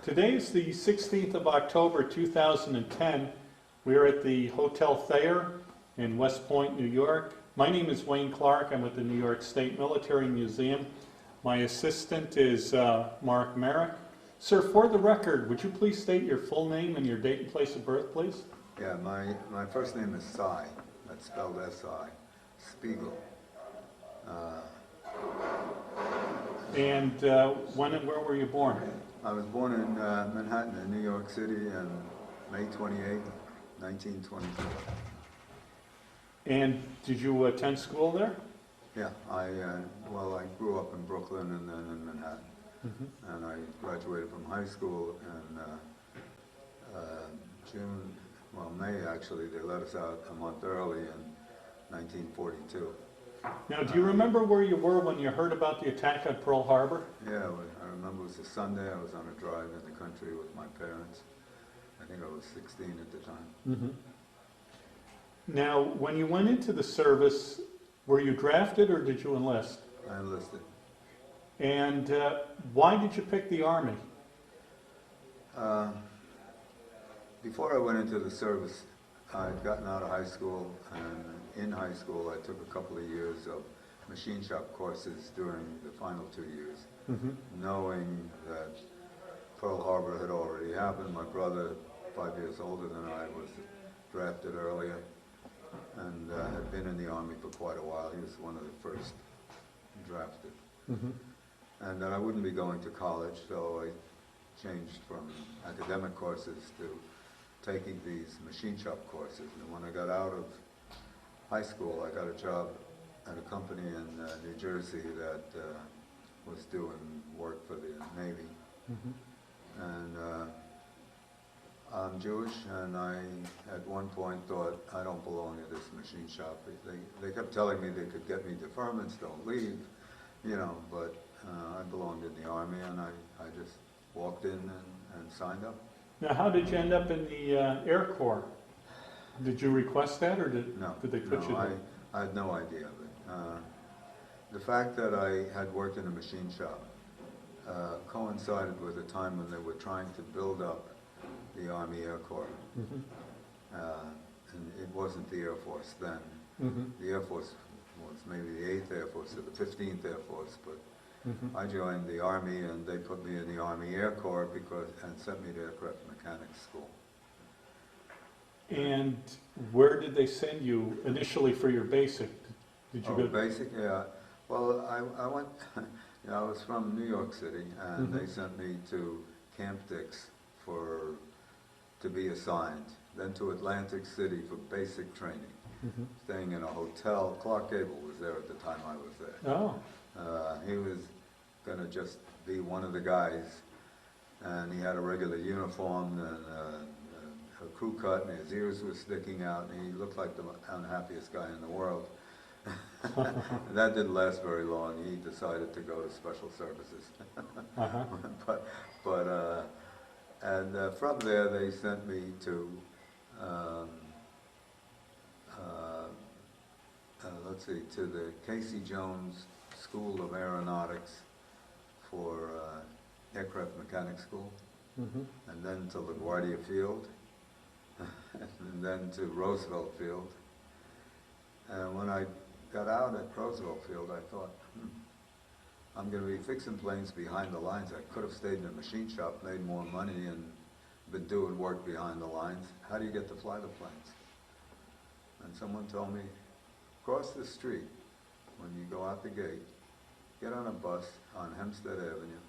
Today is the 16th of October 2010. We're at the Hotel Thayer in West Point, New York. My name is Wayne Clark. I'm with the New York State Military Museum. My assistant is Mark Merrick. Sir, for the record, would you please state your full name and your date and place of birth, please? Yeah, my first name is Cy. That's spelled S-I. Spiegel. And when and where were you born? I was born in Manhattan, in New York City, on May 28, 1922. And did you attend school there? Yeah, I grew up in Brooklyn and then in Manhattan. Mm-hmm. And I graduated from high school in May actually. They let us out a month early in 1942. Now, do you remember where you were when you heard about the attack at Pearl Harbor? Yeah, I remember it was a Sunday. I was on a drive in the country with my parents. I think I was 16 at the time. Mm-hmm. Now, when you went into the service, were you drafted or did you enlist? I enlisted. And why did you pick the Army? Before I went into the service, I'd gotten out of high school, and in high school I took a couple of years of machine shop courses during the final 2 years, knowing that Pearl Harbor had already happened. My brother, 5 years older than I, was drafted earlier and had been in the Army for quite a while. He was one of the first drafted. And that I wouldn't be going to college, so I changed from academic courses to taking these machine shop courses. And when I got out of high school, I got a job at a company in New Jersey that was doing work for the Navy. And I'm Jewish, and I at one point thought, I don't belong in this machine shop. They kept telling me they could get me deferments, don't leave, you know, but I belonged in the Army, and I just walked in and signed up. Now, how did you end up in the Air Corps? Did you request that, or did they put you there? I had no idea of it. The fact that I had worked in a machine shop coincided with a time when they were trying to build up the Army Air Corps. And it wasn't the Air Force then. The Air Force was maybe the 8th Air Force or the 15th Air Force, but I joined the Army, and they put me in the Army Air Corps and sent me to aircraft mechanics school. And where did they send you initially for your basic? Did you go basic? Yeah. Well, I went. You know, I was from New York City, and they sent me to Camp Dix to be assigned, then to Atlantic City for basic training, staying in a hotel. Clark Gable was there at the time I was there. Oh. He was going to just be one of the guys, and he had a regular uniform and a crew cut, and his ears were sticking out, and he looked like the unhappiest guy in the world. That didn't last very long. He decided to go to Special Services. And from there they sent me to, to the Casey Jones School of Aeronautics for aircraft mechanics school, and then to LaGuardia Field, and then to Roosevelt Field. And when I got out at Roosevelt Field, I thought, I'm going to be fixing planes behind the lines. I could have stayed in a machine shop, made more money, and been doing work behind the lines. How do you get to fly the planes? And someone told me, across the street, when you go out the gate, get on a bus on Hempstead Avenue.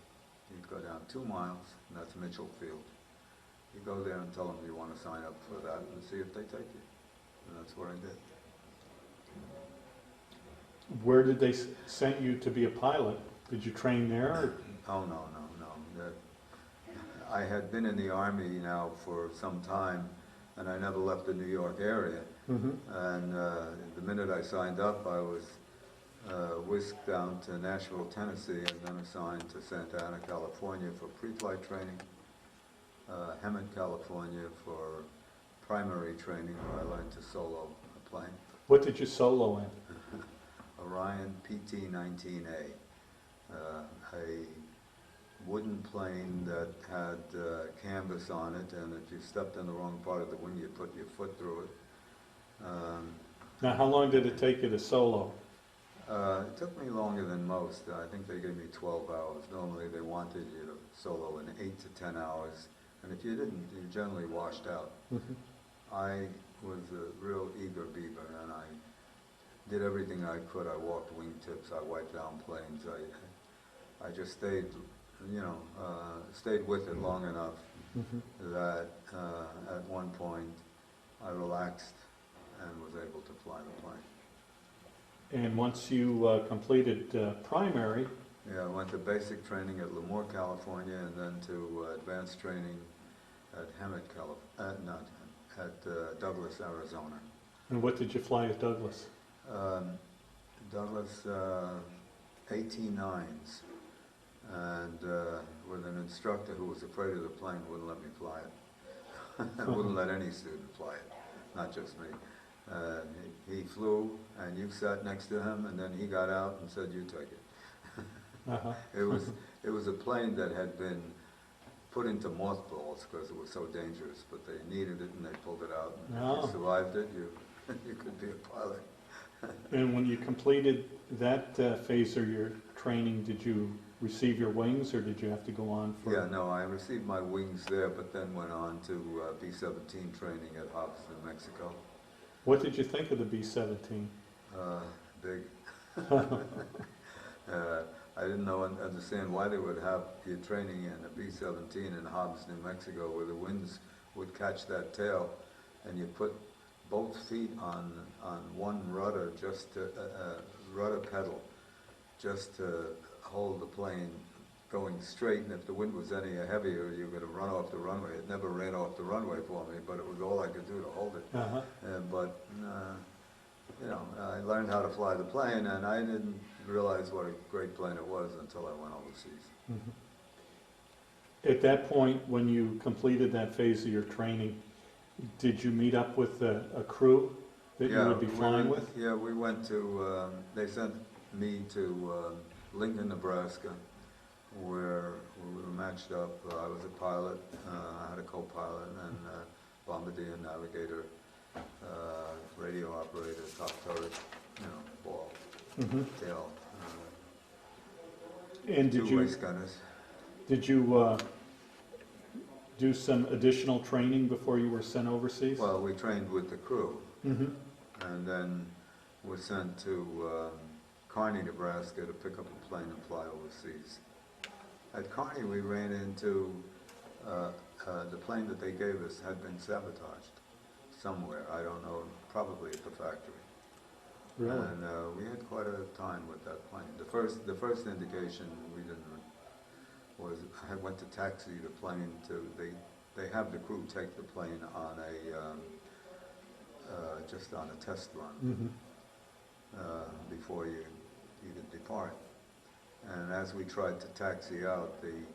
You go down 2 miles, and that's Mitchell Field. You go there and tell them you want to sign up for that and see if they take you. And that's what I did. Where did they send you to be a pilot? Did you train there? Or? Oh, no. I had been in the Army now for some time, and I never left the New York area. And the minute I signed up, I was whisked down to Nashville, Tennessee, and then assigned to Santa Ana, California for pre-flight training, Hemet, California for primary training, where I learned to solo a plane. What did you solo in? Orion PT-19A, a wooden plane that had canvas on it, and if you stepped in the wrong part of the wing, you put your foot through it. Now, how long did it take you to solo? It took me longer than most. I think they gave me 12 hours. Normally they wanted you to solo in 8 to 10 hours, and if you didn't, you generally washed out. I was a real eager beaver, and I did everything I could. I walked wingtips, I wiped down planes, I just stayed, stayed with it long enough that at one point I relaxed and was able to fly the plane. And once you completed primary, Yeah, I went to basic training at Lemoore, California, and then to advanced training at Douglas, Arizona. and what did you fly at Douglas? Douglas 18-9s, and with an instructor who was afraid of the plane, wouldn't let me fly it. Wouldn't let any student fly it, not just me. He flew, and you sat next to him, and then he got out and said, "You take it." It was a plane that had been put into mothballs because it was so dangerous, but they needed it and they pulled it out. And if you survived it, you could be a pilot. And when you completed that phase of your training, did you receive your wings, or did you have to go on for? Yeah, no, I received my wings there, but then went on to B-17 training at Hobbs, New Mexico. What did you think of the B-17? Big. I didn't understand why they would have you training in a B-17 in Hobbs, New Mexico, where the winds would catch that tail, and you put both feet on one rudder, just to, rudder pedal, just to hold the plane going straight, and if the wind was any heavier, you were going to run off the runway. It never ran off the runway for me, but it was all I could do to hold it. I learned how to fly the plane, and I didn't realize what a great plane it was until I went overseas. At that point, when you completed that phase of your training, did you meet up with a crew that you would be flying with? Yeah, we went to, they sent me to Lincoln, Nebraska, where we were matched up. I was a pilot, I had a co-pilot, and bombardier, navigator, radio operator, top turret, ball, tail, And two race gunners. Did you do some additional training before you were sent overseas? Well, we trained with the crew, and then were sent to Kearney, Nebraska to pick up a plane and fly overseas. At Kearney, we ran into the plane that they gave us had been sabotaged somewhere. I don't know, probably at the factory. Really? And we had quite a time with that plane. The first indication we didn't was I went to taxi the plane to they have the crew take the plane on just on a test run before you depart. And as we tried to taxi out, the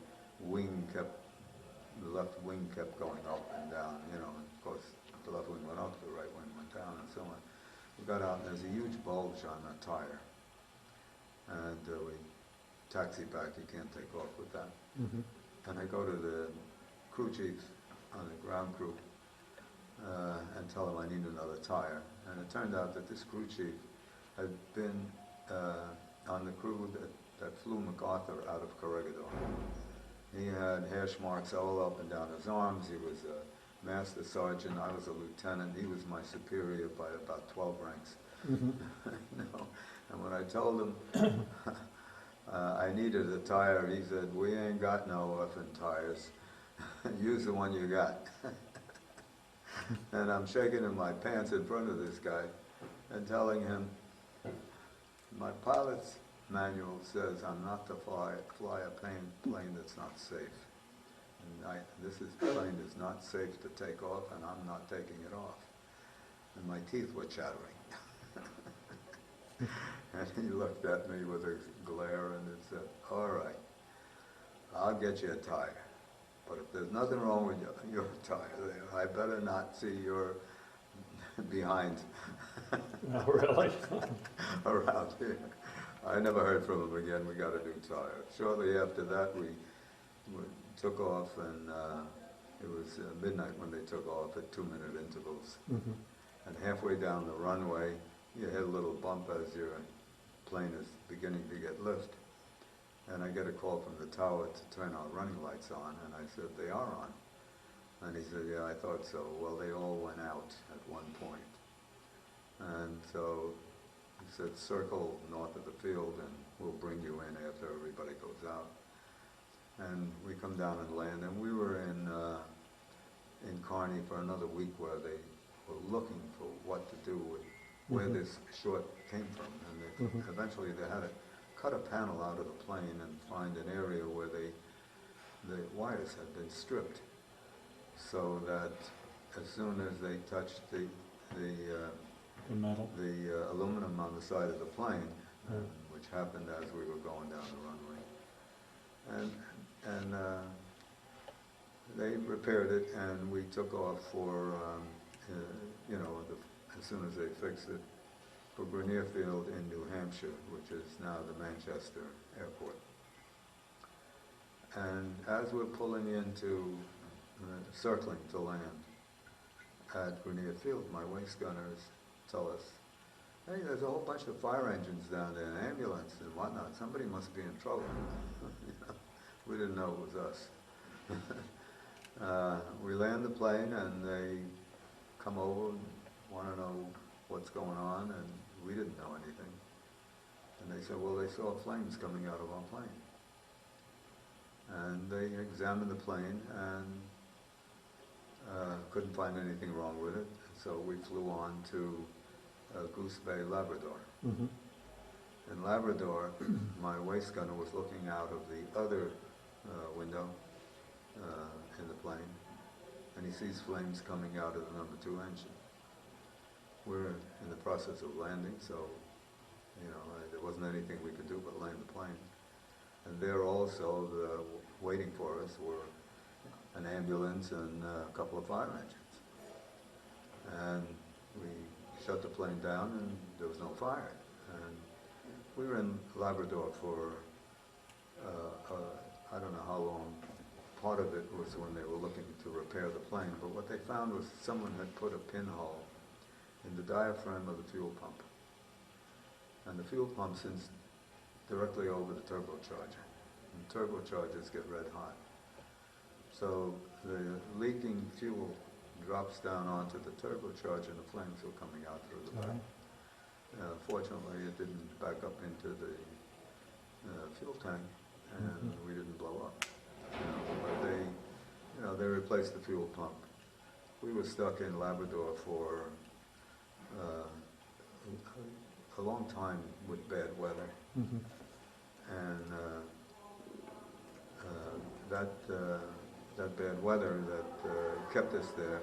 left wing kept going up and down. Of course, the left wing went up, the right wing went down, and so on. We got out, and there's a huge bulge on the tire, and we taxi back. You can't take off with that. And I go to the crew chief on the ground crew and tell him I need another tire. And it turned out that this crew chief had been on the crew that flew MacArthur out of Corregidor. He had hash marks all up and down his arms. He was a master sergeant. I was a lieutenant. He was my superior by about 12 ranks. And when I told him I needed a tire, he said, "We ain't got no effing tires. Use the one you got." And I'm shaking in my pants in front of this guy and telling him, "My pilot's manual says I'm not to fly a plane that's not safe. And this plane is not safe to take off, and I'm not taking it off." And my teeth were chattering. And he looked at me with a glare and he said, "All right, I'll get you a tire. But if there's nothing wrong with your tire there, I better not see your behind." Oh, really? Around here. I never heard from him again. We got a new tire. Shortly after that, we we took off, and it was midnight when they took off at 2-minute intervals. Mhm. And halfway down the runway, you hit a little bump as your plane is beginning to get lift. And I get a call from the tower to turn our running lights on, and I said, they are on. And he said, yeah, I thought so. Well, they all went out at one point. And so he said, circle north of the field, and we'll bring you in after everybody goes out. And we come down and land, and we were in Kearney for another week where they were looking for what to do with where this short came from. And they, eventually they had to cut a panel out of the plane and find an area where the wires had been stripped, so that as soon as they touched the metal, the aluminum on the side of the plane, which happened as we were going down the runway, and they repaired it, and we took off for you know, as soon as they fixed it, for Grenier Field in New Hampshire, which is now the Manchester Airport. And as we're pulling into, circling to land at Grenier Field, my waist gunners tell us, hey, there's a whole bunch of fire engines down there, an ambulance and whatnot. Somebody must be in trouble. We didn't know it was us. We land the plane, and they come over and want to know what's going on, and we didn't know anything. And they said, well, they saw flames coming out of our plane. And they examined the plane and couldn't find anything wrong with it. So we flew on to Goose Bay, Labrador. In Labrador, my waist gunner was looking out of the other window in the plane, and he sees flames coming out of the number 2 engine. We're in the process of landing, so you know, there wasn't anything we could do but land the plane. And there also, waiting for us were an ambulance and a couple of fire engines. And we shut the plane down, and there was no fire. And we were in Labrador for, I don't know how long. Part of it was when they were looking to repair the plane, but what they found was someone had put a pinhole in the diaphragm of the fuel pump. And the fuel pump sits directly over the turbocharger. And turbochargers get red hot. So the leaking fuel drops down onto the turbocharger, and the flames were coming out through the back. Fortunately, it didn't back up into the fuel tank, and we didn't blow up. But they, you know, they replaced the fuel pump. We were stuck in Labrador for a long time with bad weather, and that bad weather that kept us there.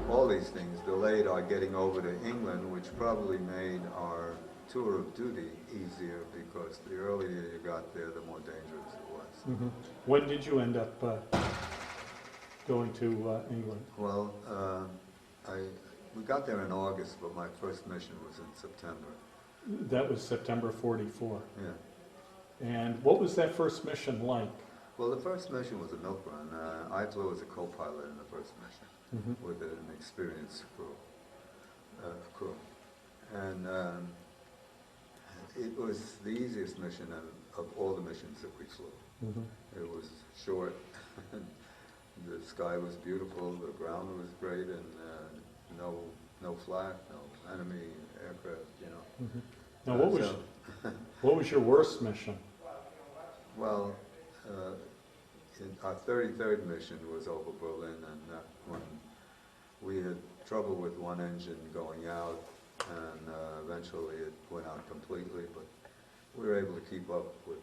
All these things delayed our getting over to England, which probably made our tour of duty easier, because the earlier you got there, the more dangerous it was. When did you end up going to England? Well, we got there in August, but my first mission was in September. That was September 44. Yeah. And what was that first mission like? Well, the first mission was a milk run. I flew as a co-pilot in the first mission with an experienced crew. And it was the easiest mission of all the missions that we flew. It was short, the sky was beautiful, the ground was great, and no flak, no enemy aircraft, you know. Now, what was your worst mission? Well, our 33rd mission was over Berlin, and that one, we had trouble with one engine going out, and eventually it went out completely, but we were able to keep up with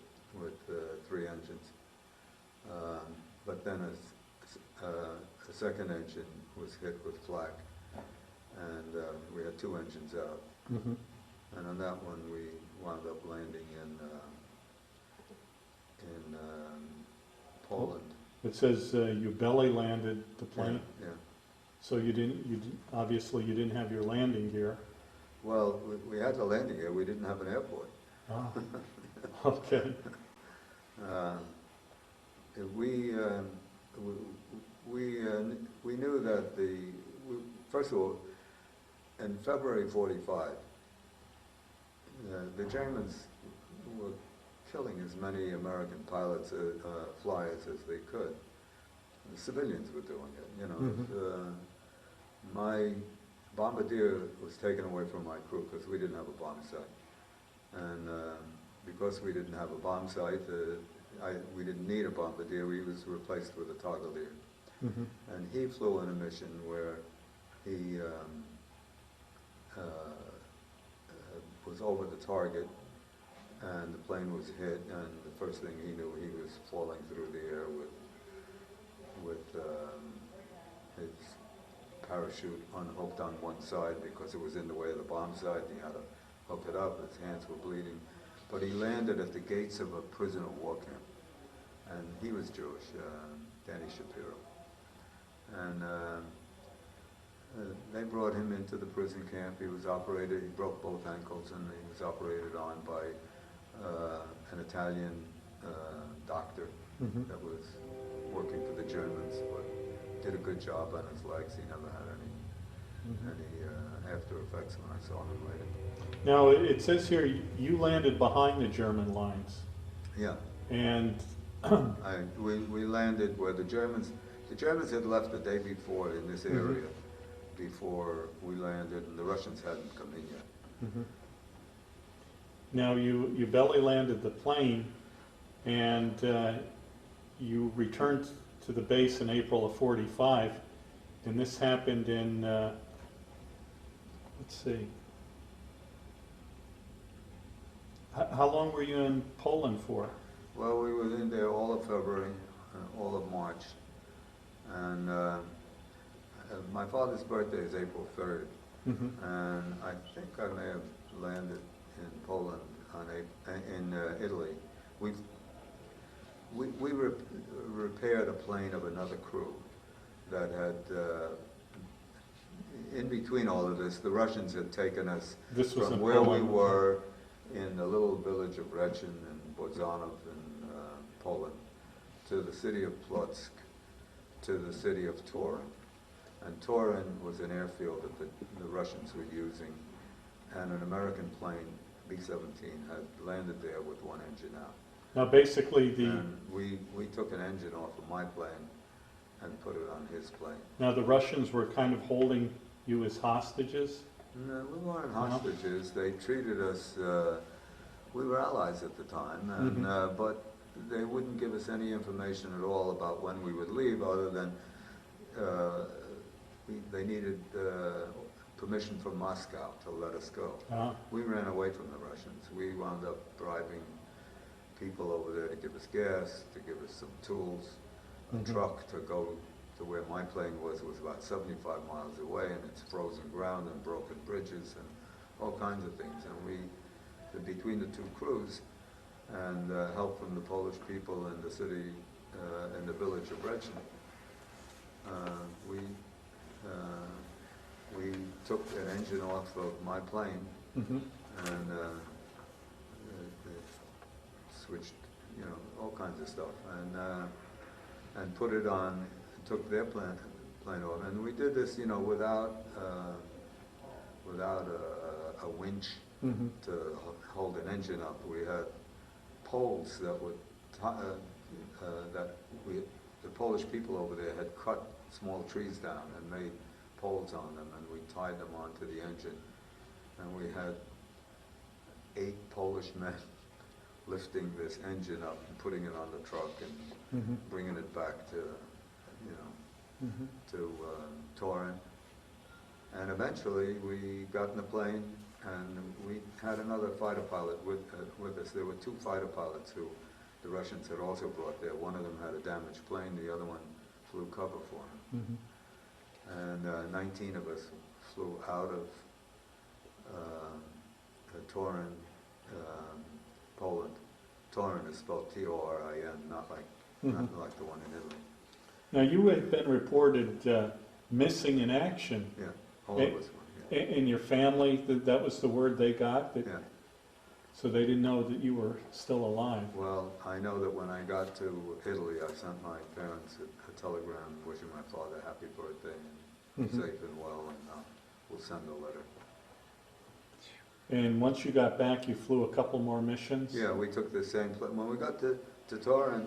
3 engines. But then a second engine was hit with flak, and we had 2 engines out. And on that one, we wound up landing in Poland. It says you belly landed the plane. Yeah. So obviously you didn't have your landing gear. Well, we had the landing gear. We didn't have an airport. Ah. Okay. we knew that first of all, in February '45, the Germans were killing as many American pilots, flyers as they could. The civilians were doing it, you know. Mm-hmm. My bombardier was taken away from my crew because we didn't have a bomb sight. And because we didn't have a bomb sight, we didn't need a bombardier, he was replaced with a toggleier. Mm-hmm. And he flew on a mission where he was over the target, and the plane was hit, and the first thing he knew, he was falling through the air with his parachute unhooked on one side because it was in the way of the bomb sight. He had to hook it up, his hands were bleeding. But he landed at the gates of a prisoner of war camp, and he was Jewish, Danny Shapiro. And they brought him into the prison camp. He was operated, he broke both ankles, and he was operated on by an Italian doctor Mm-hmm. that was working for the Germans, but did a good job on his legs. He never had any after effects when I saw him later. Now, it says here you landed behind the German lines. Yeah. And we landed where the Germans had left the day before in this area, before we landed, and the Russians hadn't come in yet. Mm-hmm. Now you belly landed the plane, and you returned to the base in April of '45, and this happened in let's see. How long were you in Poland for? Well, we were in there all of February, all of March, and my father's birthday is April 3rd, and I think I may have landed in Poland in Italy. We repaired a plane of another crew that had, in between all of this, the Russians had taken us from where we were in the little village of Rechin and Bodzanov in Poland to the city of Plotzk, to the city of Turin. And Turin was an airfield that the Russians were using, and an American plane, B-17, had landed there with one engine out. Now, basically, and we took an engine off of my plane and put it on his plane. Now the Russians were kind of holding you as hostages? No, we weren't hostages. They treated us, we were allies at the time, and but they wouldn't give us any information at all about when we would leave, other than they needed permission from Moscow to let us go. We ran away from the Russians. We wound up bribing people over there to give us gas, to give us some tools, a truck to go to where my plane was about 75 miles away, and it's frozen ground and broken bridges and all kinds of things. And we, between the two crews, and help from the Polish people in the city, in the village of Rechin, we took an engine off of my plane and switched, all kinds of stuff, and put it on, took their plane off, and we did this, without a winch to hold an engine up. We had poles that would the Polish people over there had cut small trees down and made poles on them, and we tied them onto the engine, and we had 8 Polish men lifting this engine up and putting it on the truck and bringing it back to, to Turin. And eventually we got in the plane, and we had another fighter pilot with us. There were 2 fighter pilots who the Russians had also brought there. One of them had a damaged plane, the other one flew cover for him. And 19 of us flew out of Turin, Poland. Turin is spelled T-O-R-I-N, not like the one in Italy. Now you had been reported missing in action. Yeah, all of us were. Yeah. In your family, that was the word they got? Yeah. So they didn't know that you were still alive. Well, I know that when I got to Italy, I sent my parents a telegram wishing my father happy birthday and Mhm. safe and well, and we'll send a letter. And once you got back, you flew a couple more missions? Yeah, we took the same plane. When we got to Torre,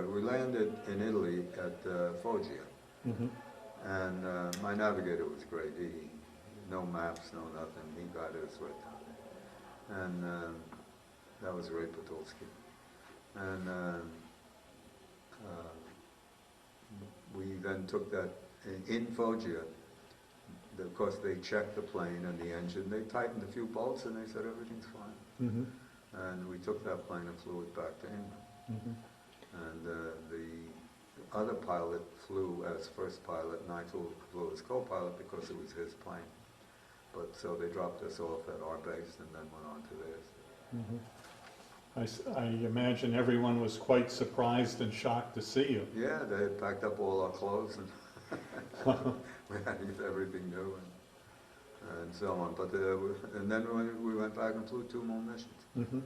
we landed in Italy at Foggia. Mhm. And my navigator was great. No maps, no nothing. He guided us right down there. And that was Ray Podolsky. And we then took that in Foggia. Of course, they checked the plane and the engine. They tightened a few bolts and they said everything's fine. Mhm. And we took that plane and flew it back to England. Mhm. And the other pilot flew as first pilot, and I flew as co-pilot because it was his plane. But so they dropped us off at our base and then went on to theirs. Mhm. I imagine everyone was quite surprised and shocked to see you. Yeah, they had packed up all our clothes and we had to get everything new and so on. But and then we went back and flew 2 more missions. Mhm.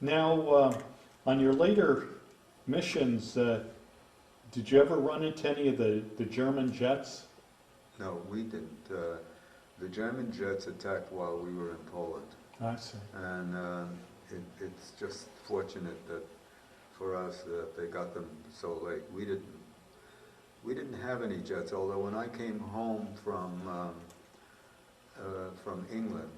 Now, on your later missions, did you ever run into any of the German jets? No, we didn't. The German jets attacked while we were in Poland. I see. And it's just fortunate that for us that they got them so late. We didn't have any jets. Although when I came home from England,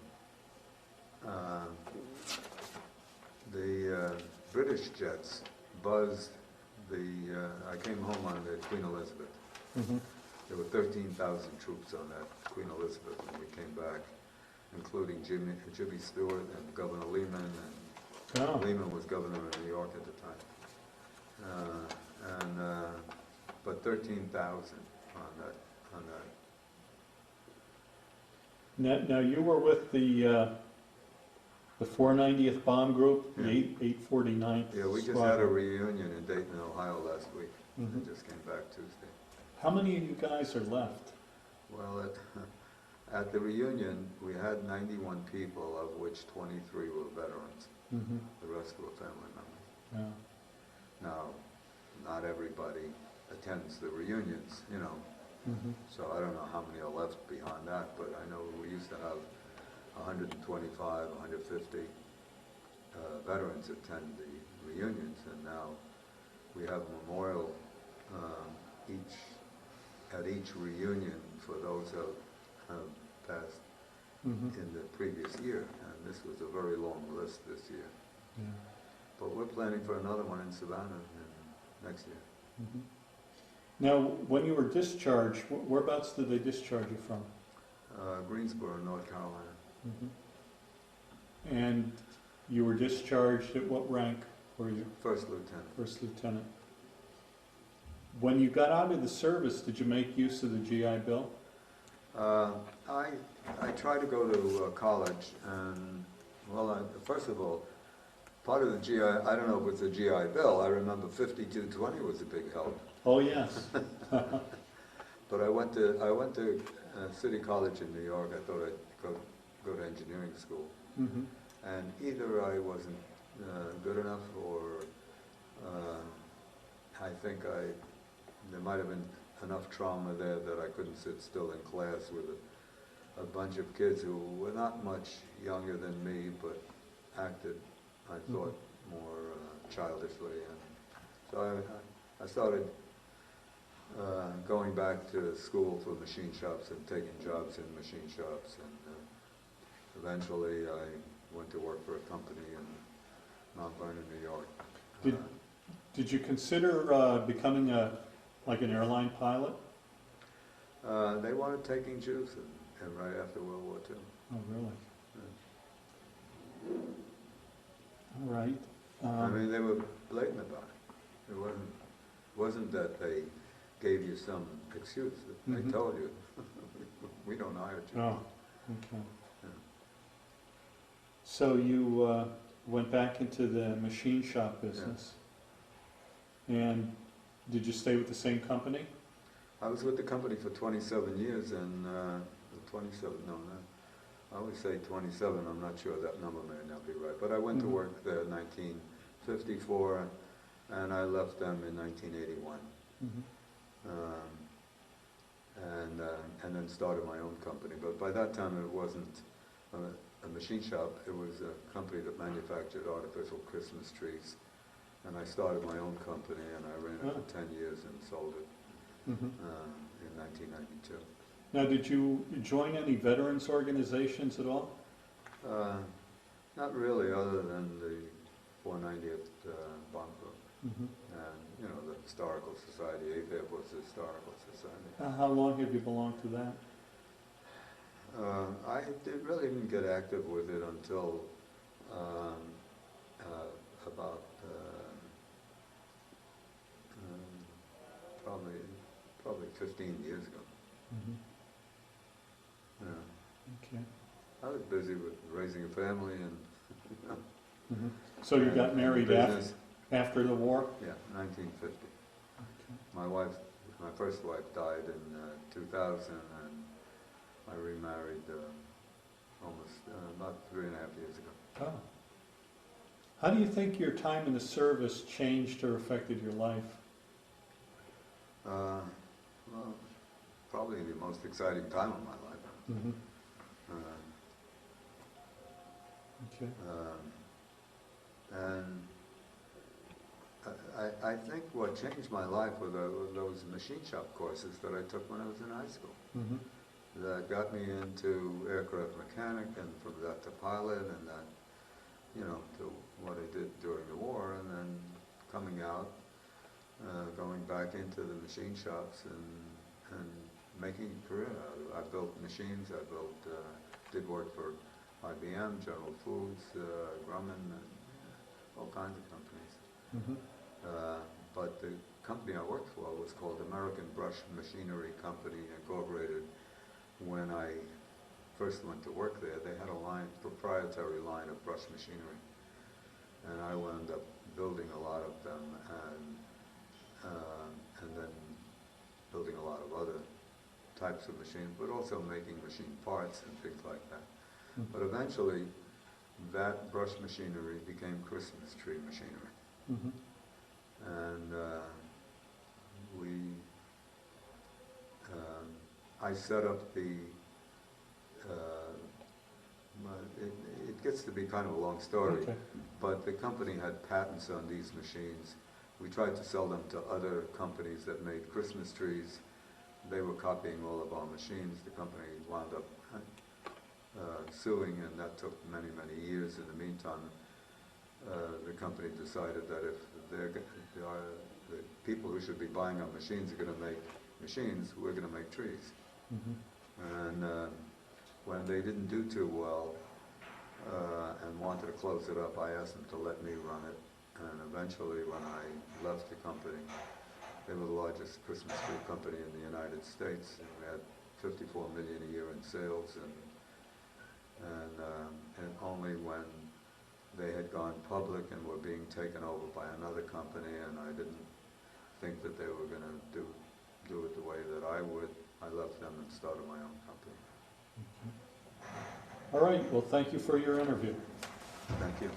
the British jets buzzed I came home on the Queen Elizabeth. Mhm. There were 13,000 troops on that Queen Elizabeth when we came back, including Jimmy Stewart and Governor Lehman, and Oh. Lehman was governor of New York at the time. But 13,000 on that. Now you were with the 490th Bomb Group, the Yeah. 849th Yeah, we just Squadron. had a reunion in Dayton, Ohio last week. Mhm. I just came back Tuesday. How many of you guys are left? Well, at the reunion, we had 91 people, of which 23 were veterans. Mhm. The rest were family members. Yeah. Now, not everybody attends the reunions, Mhm. so I don't know how many are left beyond that, but I know we used to have 125, 150 veterans attend the reunions, and now we have a memorial at each reunion for those who have passed Mhm. in the previous year, and this was a very long list this year. Yeah. But we're planning for another one in Savannah next year. Mhm. Now, when you were discharged, whereabouts did they discharge you from? Greensboro, North Carolina. Mhm. And you were discharged at what rank were you? First lieutenant. First lieutenant. When you got out of the service, did you make use of the GI Bill? I tried to go to college, and first of all, part of the GI, I don't know if it's a GI Bill. I remember 5220 was a big help. Oh, yes. But I went to City College in New York. I thought I'd go to engineering school, Mhm. and either I wasn't good enough, or I think there might have been enough trauma there that I couldn't sit still in class with a bunch of kids who were not much younger than me, but acted, I thought, more childishly. And so I started going back to school for machine shops and taking jobs in machine shops, and eventually I went to work for a company in Mount Vernon, New York. Did you consider becoming like an airline pilot? They wanted taking Jews and right after World War II. Oh, really? Yeah. All right. I mean, they were blatant about it. It wasn't that they gave you some excuse. They Mhm. told you, we don't hire Jews. Oh, okay. Yeah. So you went back into the machine shop business. And did you stay with the same company? I was with the company for 27 years, and I always say 27, I'm not sure, that number may not be right. But I went to work there in 1954, and I left them in 1981. And then started my own company. But by that time it wasn't a machine shop, it was a company that manufactured artificial Christmas trees. And I started my own company, and I ran it for 10 years and sold it in 1992. Now, did you join any veterans organizations at all? Not really, other than the 490th Bomb Group. And, you know, the Historical Society, AFib was the Historical Society. How long have you belonged to that? I really didn't get active with it until about probably 15 years ago. Yeah. Okay. I was busy with raising a family and So you got married after the war? Yeah, 1950. Okay. My first wife died in 2000, and I remarried almost about 3.5 years ago. Oh. How do you think your time in the service changed or affected your life? Well, probably the most exciting time of my life. Okay. And I think what changed my life were those machine shop courses that I took when I was in high school. That got me into aircraft mechanic, and from that to pilot, and then, you know, to what I did during the war, and then coming out, going back into the machine shops and making a career out of it. I built machines, did work for IBM, General Foods, Grumman, and all kinds of companies. But the company I worked for was called American Brush Machinery Company Incorporated. When I first went to work there, they had a proprietary line of brush machinery. And I wound up building a lot of them, and then building a lot of other types of machines, but also making machine parts and things like that. But eventually, that brush machinery became Christmas tree machinery. And I set up the, it gets to be kind of a long story, but the company had patents on these machines. We tried to sell them to other companies that made Christmas trees. They were copying all of our machines. The company wound up suing, and that took many, many years. In the meantime, the company decided that if the people who should be buying our machines are going to make machines, we're going to make trees. And when they didn't do too well and wanted to close it up, I asked them to let me run it. And eventually, when I left the company, they were the largest Christmas tree company in the United States, and we had $54 million a year in sales. And only when they had gone public and were being taken over by another company, and I didn't think that they were going to do it the way that I would, I left them and started my own company. All right. Well, thank you for your interview. Thank you.